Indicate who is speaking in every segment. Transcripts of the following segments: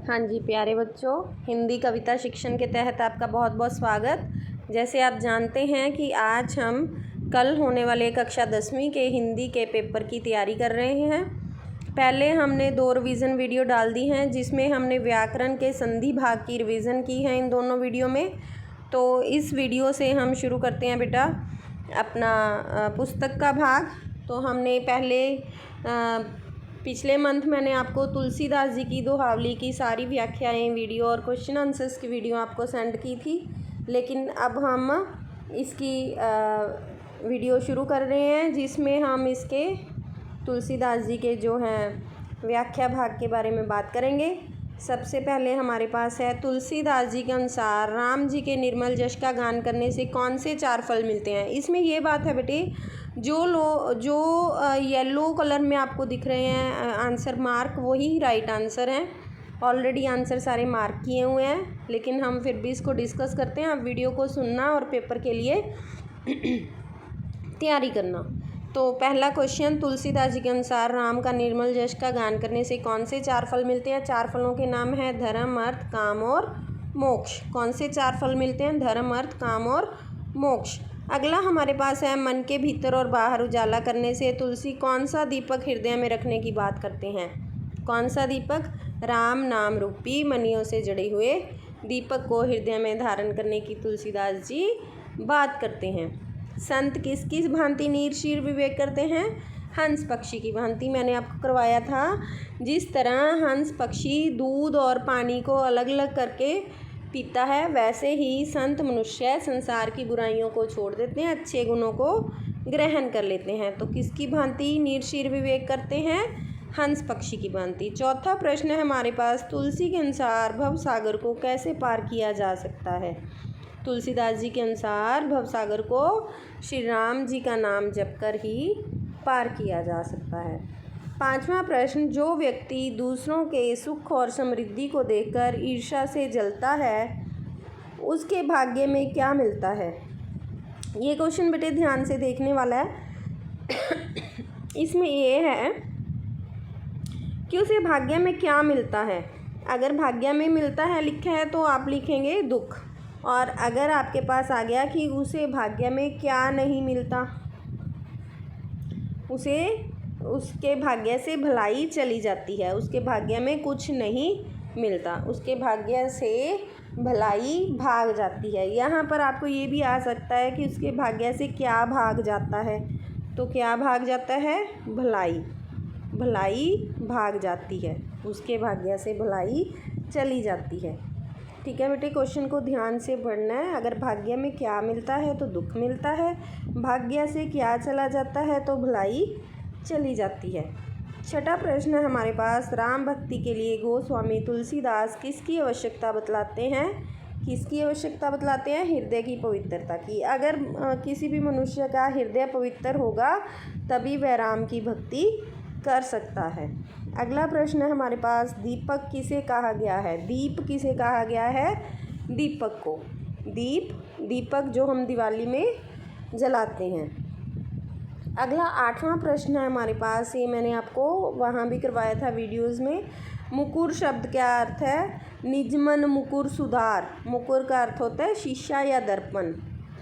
Speaker 1: हाँ जी प्यारे बच्चों, हिंदी कविता शिक्षण के तहत आपका बहुत बहुत स्वागत। जैसे आप जानते हैं कि आज हम कल होने वाले कक्षा 10वीं के हिंदी के पेपर की तैयारी कर रहे हैं। पहले हमने 2 रिवीज़न वीडियो डाल दी हैं जिसमें हमने व्याकरण के संधि भाग की रिवीज़न की है इन दोनों वीडियो में। तो इस वीडियो से हम शुरू करते हैं बेटा अपना पुस्तक का भाग। तो हमने पहले पिछले मंथ मैंने आपको तुलसीदास जी की दोहावली की सारी व्याख्याएं वीडियो और क्वेश्चन आंसर्स की वीडियो आपको सेंड की थी, लेकिन अब हम इसकी वीडियो शुरू कर रहे हैं जिसमें हम इसके तुलसीदास जी के जो हैं व्याख्या भाग के बारे में बात करेंगे। सबसे पहले हमारे पास है तुलसीदास जी के अनुसार राम जी के निर्मल यश का गान करने से कौन से 4 फल मिलते हैं। इसमें ये बात है बेटे, जो येलो कलर में आपको दिख रहे हैं आंसर मार्क, वही राइट आंसर हैं। ऑलरेडी आंसर सारे मार्क किए हुए हैं, लेकिन हम फिर भी इसको डिस्कस करते हैं। आप वीडियो को सुनना और पेपर के लिए तैयारी करना। तो पहला क्वेश्चन, तुलसीदास जी के अनुसार राम का निर्मल यश का गान करने से कौन से 4 फल मिलते हैं। 4 फलों के नाम है धर्म, अर्थ, काम और मोक्ष। कौन से 4 फल मिलते हैं? धर्म, अर्थ, काम और मोक्ष। अगला हमारे पास है मन के भीतर और बाहर उजाला करने से तुलसी कौन सा दीपक हृदय में रखने की बात करते हैं। कौन सा दीपक? राम नाम रूपी मणियों से जड़े हुए दीपक को हृदय में धारण करने की तुलसीदास जी बात करते हैं। संत किसकी भांति नीर शीर विवेक करते हैं? हंस पक्षी की भांति। मैंने आपको करवाया था जिस तरह हंस पक्षी दूध और पानी को अलग अलग करके पीता है, वैसे ही संत मनुष्य संसार की बुराइयों को छोड़ देते हैं, अच्छे गुणों को ग्रहण कर लेते हैं। तो किसकी भांति नीर शीर विवेक करते हैं? हंस पक्षी की भांति। चौथा प्रश्न है हमारे पास, तुलसी के अनुसार भव सागर को कैसे पार किया जा सकता है। तुलसीदास जी के अनुसार भवसागर को श्री राम जी का नाम जप कर ही पार किया जा सकता है। 5वां प्रश्न, जो व्यक्ति दूसरों के सुख और समृद्धि को देखकर ईर्ष्या से जलता है उसके भाग्य में क्या मिलता है। ये क्वेश्चन बेटे ध्यान से देखने वाला है। इसमें ये है कि उसे भाग्य में क्या मिलता है। अगर भाग्य में मिलता है लिखा है तो आप लिखेंगे दुख, और अगर आपके पास आ गया कि उसे भाग्य में क्या नहीं मिलता, उसे उसके भाग्य से भलाई चली जाती है, उसके भाग्य में कुछ नहीं मिलता, उसके भाग्य से भलाई भाग जाती है। यहाँ पर आपको ये भी आ सकता है कि उसके भाग्य से क्या भाग जाता है। तो क्या भाग जाता है? भलाई। भलाई भाग जाती है, उसके भाग्य से भलाई चली जाती है। ठीक है बेटे, क्वेश्चन को ध्यान से पढ़ना है। अगर भाग्य में क्या मिलता है तो दुख मिलता है, भाग्य से क्या चला जाता है तो भलाई चली जाती है। 6ठा प्रश्न है हमारे पास, राम भक्ति के लिए गोस्वामी तुलसीदास किसकी आवश्यकता बतलाते हैं। किसकी आवश्यकता बतलाते हैं? हृदय की पवित्रता की। अगर किसी भी मनुष्य का हृदय पवित्र होगा तभी वह राम की भक्ति कर सकता है। अगला प्रश्न है हमारे पास, दीपक किसे कहा गया है। दीप किसे कहा गया है? दीपक को। दीपक जो हम दिवाली में जलाते हैं। अगला 8वां प्रश्न है हमारे पास, ये मैंने आपको वहाँ भी करवाया था वीडियोज़ में। मुकुर शब्द क्या अर्थ है? निजमन मुकुर सुधार। मुकुर का अर्थ होता है शीशा या दर्पण,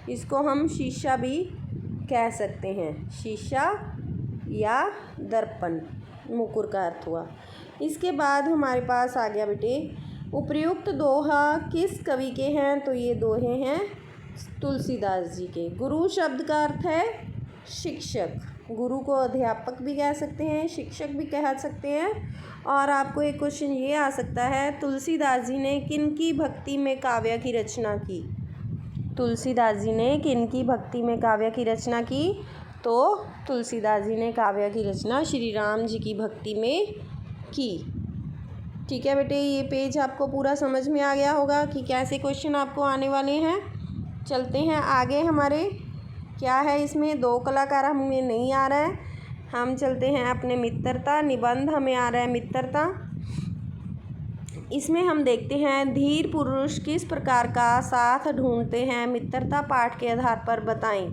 Speaker 1: इसको हम शीशा भी कह सकते हैं। शीशा या दर्पण मुकुर का अर्थ हुआ। इसके बाद हमारे पास आ गया बेटे, उपर्युक्त दोहा किस कवि के हैं। तो ये दोहे हैं तुलसीदास जी के। गुरु शब्द का अर्थ है शिक्षक। गुरु को अध्यापक भी कह सकते हैं, शिक्षक भी कह सकते हैं। और आपको एक क्वेश्चन ये आ सकता है, तुलसीदास जी ने किनकी भक्ति में काव्य की रचना की। तुलसीदास जी ने किनकी भक्ति में काव्य की रचना की। तो तुलसीदास जी ने काव्य की रचना श्री राम जी की भक्ति में की। ठीक है बेटे, ये पेज आपको पूरा समझ में आ गया होगा कि कैसे क्वेश्चन आपको आने वाले हैं। चलते हैं आगे। हमारे क्या है इसमें, 2 कलाकार हमें नहीं आ रहा है, हम चलते हैं अपने मित्रता निबंध। हमें आ रहा है मित्रता। इसमें हम देखते हैं, धीर पुरुष किस प्रकार का साथ ढूंढते हैं। मित्रता पाठ के आधार पर बताएं।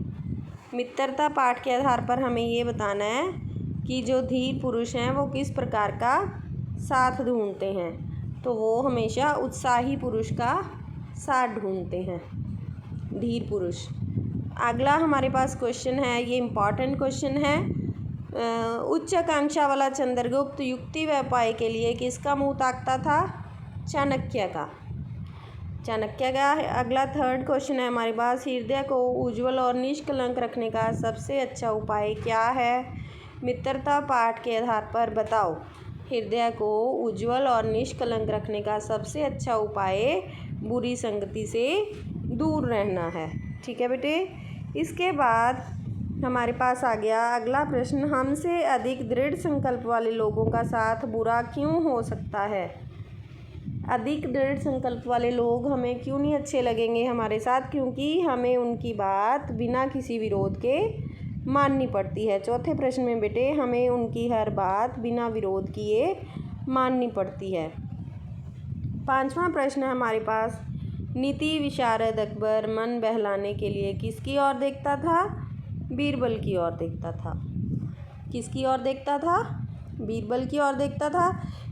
Speaker 1: मित्रता पाठ के आधार पर हमें ये बताना है कि जो धीर पुरुष हैं वो किस प्रकार का साथ ढूंढते हैं। तो वो हमेशा उत्साही पुरुष का साथ ढूंढते हैं, धीर पुरुष। अगला हमारे पास क्वेश्चन है, ये इम्पॉर्टेंट क्वेश्चन है। उच्च आकांक्षा वाला चंद्रगुप्त युक्ति व उपाय के लिए किसका मुंह ताकता था? चाणक्य का। चाणक्य का। अगला थर्ड क्वेश्चन है हमारे पास, हृदय को उज्ज्वल और निष्कलंक रखने का सबसे अच्छा उपाय क्या है? मित्रता पाठ के आधार पर बताओ। हृदय को उज्ज्वल और निष्कलंक रखने का सबसे अच्छा उपाय बुरी संगति से दूर रहना है। ठीक है बेटे। इसके बाद हमारे पास आ गया अगला प्रश्न, हमसे अधिक दृढ़ संकल्प वाले लोगों का साथ बुरा क्यों हो सकता है? अधिक दृढ़ संकल्प वाले लोग हमें क्यों नहीं अच्छे लगेंगे हमारे साथ? क्योंकि हमें उनकी बात बिना किसी विरोध के माननी पड़ती है। चौथे प्रश्न में बेटे, हमें उनकी हर बात बिना विरोध किए माननी पड़ती है। पांचवा प्रश्न है हमारे पास, नीति विशारद अकबर मन बहलाने के लिए किसकी ओर देखता था? बीरबल की ओर देखता था। किसकी ओर देखता था? बीरबल की ओर देखता था।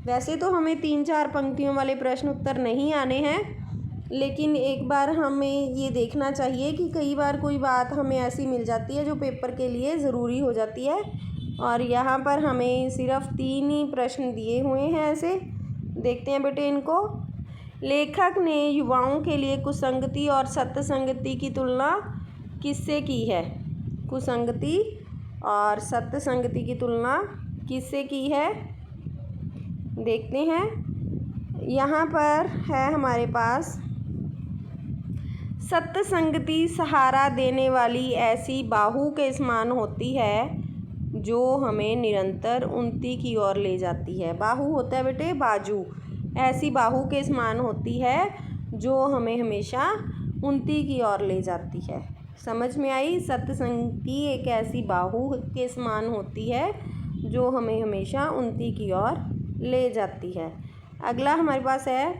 Speaker 1: वैसे तो हमें 3-4 पंक्तियों वाले प्रश्न उत्तर नहीं आने हैं, लेकिन एक बार हमें ये देखना चाहिए कि कई बार कोई बात हमें ऐसी मिल जाती है जो पेपर के लिए ज़रूरी हो जाती है। और यहाँ पर हमें सिर्फ 3 ही प्रश्न दिए हुए हैं ऐसे। देखते हैं बेटे इनको। लेखक ने युवाओं के लिए कुसंगति और सत्संगति की तुलना किससे की है? कुसंगति और सत्संगति की तुलना किससे की है? देखते हैं। यहाँ पर है हमारे पास, सत्संगति सहारा देने वाली ऐसी बाहु के समान होती है जो हमें निरंतर उन्नति की ओर ले जाती है। बाहु होता है बेटे बाजू, ऐसी बाहु के समान होती है जो हमें हमेशा उन्नति की ओर ले जाती है। समझ में आई? सत्संगति एक ऐसी बाहु के समान होती है जो हमें हमेशा उन्नति की ओर ले जाती है। अगला हमारे पास है,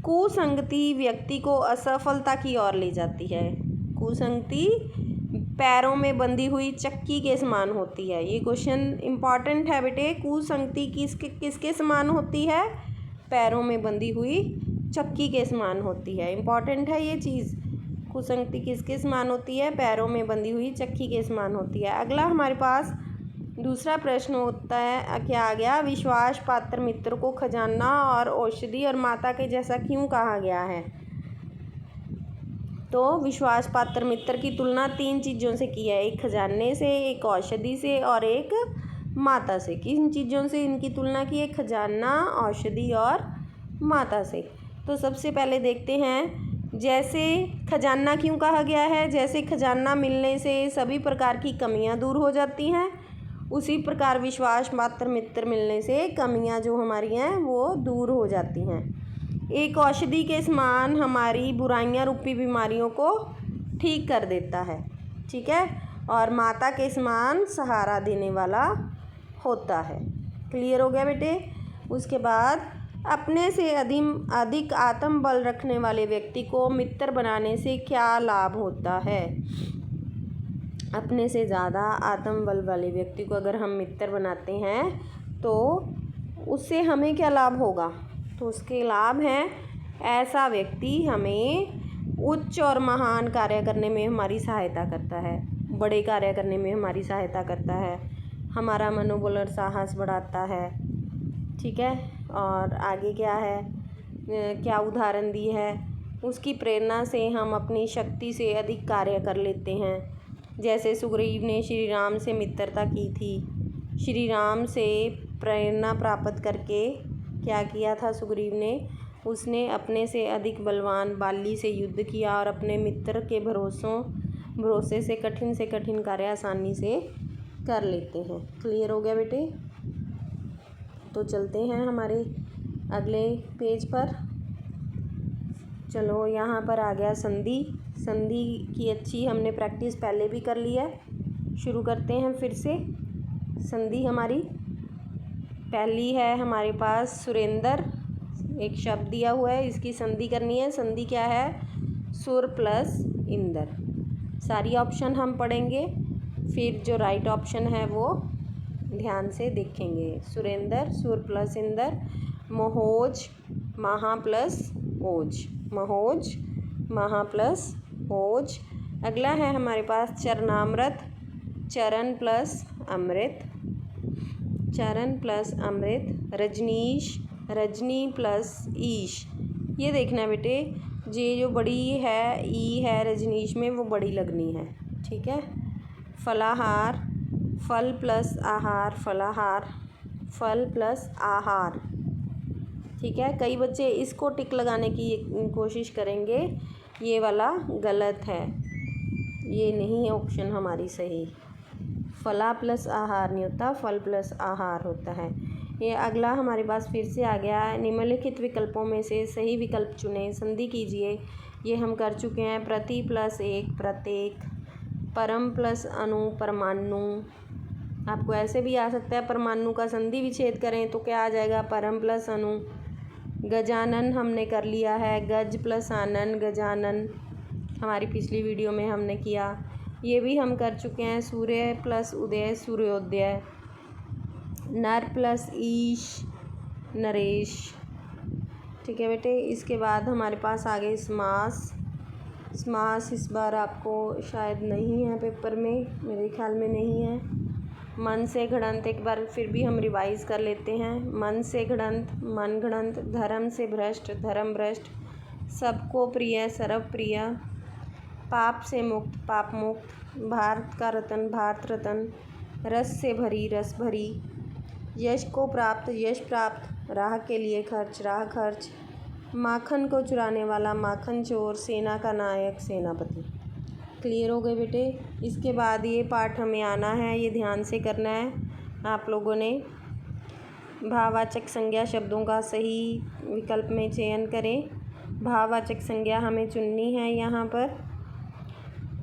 Speaker 1: कुसंगति व्यक्ति को असफलता की ओर ले जाती है। कुसंगति पैरों में बंधी हुई चक्की के समान होती है। ये क्वेश्चन इम्पॉर्टेंट है बेटे। कुसंगति किसके समान होती है? पैरों में बंधी हुई चक्की के समान होती है। इम्पॉर्टेंट है ये चीज़। कुसंगति किसके समान होती है? पैरों में बंधी हुई चक्की के समान होती है। अगला हमारे पास दूसरा प्रश्न होता है, क्या आ गया? विश्वास पात्र मित्र को खजाना और औषधि और माता के जैसा क्यों कहा गया है? तो विश्वास पात्र मित्र की तुलना 3 चीज़ों से की है, एक खजाने से, एक औषधि से और एक माता से। किन चीज़ों से इनकी तुलना की है? खजाना, औषधि और माता से। तो सबसे पहले देखते हैं, जैसे खजाना क्यों कहा गया है? जैसे खजाना मिलने से सभी प्रकार की कमियां दूर हो जाती हैं, उसी प्रकार विश्वास पात्र मित्र मिलने से कमियां जो हमारी हैं वो दूर हो जाती हैं। एक औषधि के समान हमारी बुराइयां रूपी बीमारियों को ठीक कर देता है। ठीक है। और माता के समान सहारा देने वाला होता है। क्लियर हो गया बेटे? उसके बाद, अपने से अधिक आत्मबल रखने वाले व्यक्ति को मित्र बनाने से क्या लाभ होता है? अपने से ज़्यादा आत्मबल वाले व्यक्ति को अगर हम मित्र बनाते हैं तो उससे हमें क्या लाभ होगा? तो उसके लाभ हैं, ऐसा व्यक्ति हमें उच्च और महान कार्य करने में हमारी सहायता करता है, बड़े कार्य करने में हमारी सहायता करता है, हमारा मनोबल और साहस बढ़ाता है। ठीक है। और आगे क्या है, क्या उदाहरण दी है? उसकी प्रेरणा से हम अपनी शक्ति से अधिक कार्य कर लेते हैं। जैसे सुग्रीव ने श्री राम से मित्रता की थी। श्री राम से प्रेरणा प्राप्त करके क्या किया था सुग्रीव ने? उसने अपने से अधिक बलवान बाली से युद्ध किया और अपने मित्र के भरोसे से कठिन कार्य आसानी से कर लेते हैं। क्लियर हो गया बेटे? तो चलते हैं हमारे अगले पेज पर। चलो, यहाँ पर आ गया संधि। संधि की अच्छी हमने प्रैक्टिस पहले भी कर ली है। शुरू करते हैं फिर से। संधि हमारी पहली है हमारे पास, सुरेंद्र। एक शब्द दिया हुआ है, इसकी संधि करनी है। संधि क्या है? सुर प्लस इंदर। सारी ऑप्शन हम पढ़ेंगे, फिर जो राइट ऑप्शन है वो ध्यान से देखेंगे। सुरेंद्र, सुर प्लस इंदर, मोहोज, महा प्लस ओज, महोज, महा प्लस ओज। अगला है हमारे पास चरणामृत, चरण प्लस अमृत, चरण प्लस अमृत। रजनीश, रजनी प्लस ईश। ये देखना बेटे, ये जो बड़ी है ई है रजनीश में, वो बड़ी लगनी है, ठीक है। फलाहार, फल प्लस आहार, फलाहार, फल प्लस आहार, ठीक है। कई बच्चे इसको टिक लगाने की कोशिश करेंगे, ये वाला गलत है, ये नहीं है ऑप्शन हमारी सही। फला प्लस आहार नहीं होता, फल प्लस आहार होता है। ये अगला हमारे पास फिर से आ गया है, निम्नलिखित विकल्पों में से सही विकल्प चुनें, संधि कीजिए। ये हम कर चुके हैं। प्रति प्लस एक, प्रत्येक। परम प्लस अणु, परमाणु। आपको ऐसे भी आ सकता है, परमाणु का संधि विच्छेद करें तो क्या आ जाएगा, परम प्लस अणु। गजानन हमने कर लिया है, गज प्लस आनन, गजानन, हमारी पिछली वीडियो में हमने किया। ये भी हम कर चुके हैं। सूर्य प्लस उदय, सूर्योदय। नर प्लस ईश, नरेश, ठीक है बेटे। इसके बाद हमारे पास आ गए समास। समास इस बार आपको शायद नहीं है पेपर में, मेरे ख्याल में नहीं है। मन से घड़ंत, एक बार फिर भी हम रिवाइज कर लेते हैं। मन से घड़ंत, मन घड़ंत। धर्म से भ्रष्ट, धर्म भ्रष्ट। सबको प्रिय, सर्व प्रिय। पाप से मुक्त, पाप मुक्त। भारत का रतन, भारत रतन। रस से भरी, रस भरी। यश को प्राप्त, यश प्राप्त। राह के लिए खर्च, राह खर्च। माखन को चुराने वाला, माखन चोर। सेना का नायक, सेनापति। क्लियर हो गए बेटे। इसके बाद ये पार्ट हमें आना है, ये ध्यान से करना है आप लोगों ने। भाववाचक संज्ञा शब्दों का सही विकल्प में चयन करें। भाववाचक संज्ञा हमें चुननी है यहाँ पर,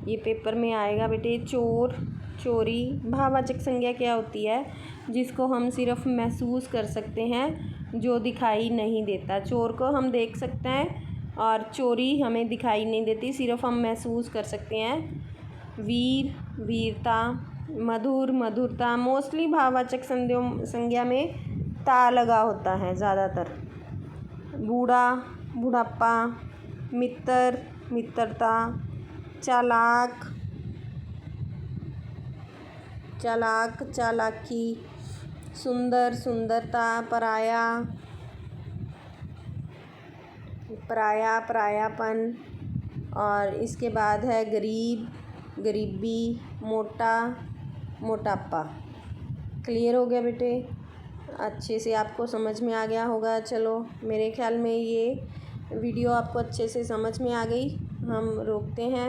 Speaker 1: ये पेपर में आएगा बेटे। चोर, चोरी। भाववाचक संज्ञा क्या होती है, जिसको हम सिर्फ महसूस कर सकते हैं, जो दिखाई नहीं देता। चोर को हम देख सकते हैं और चोरी हमें दिखाई नहीं देती, सिर्फ हम महसूस कर सकते हैं। वीर, वीरता। मधुर, मधुरता। मोस्टली भाववाचक संज्ञा में ता लगा होता है ज़्यादातर। बूढ़ा, बुढ़ापा। मित्र, मित्रता। चालाक, चालाक, चालाकी। सुंदर, सुंदरता। पराया, पराया, परायापन। और इसके बाद है गरीब, गरीबी। मोटा, मोटापा। क्लियर हो गया बेटे, अच्छे से आपको समझ में आ गया होगा। चलो, मेरे ख्याल में ये वीडियो आपको अच्छे से समझ में आ गई। हम रोकते हैं।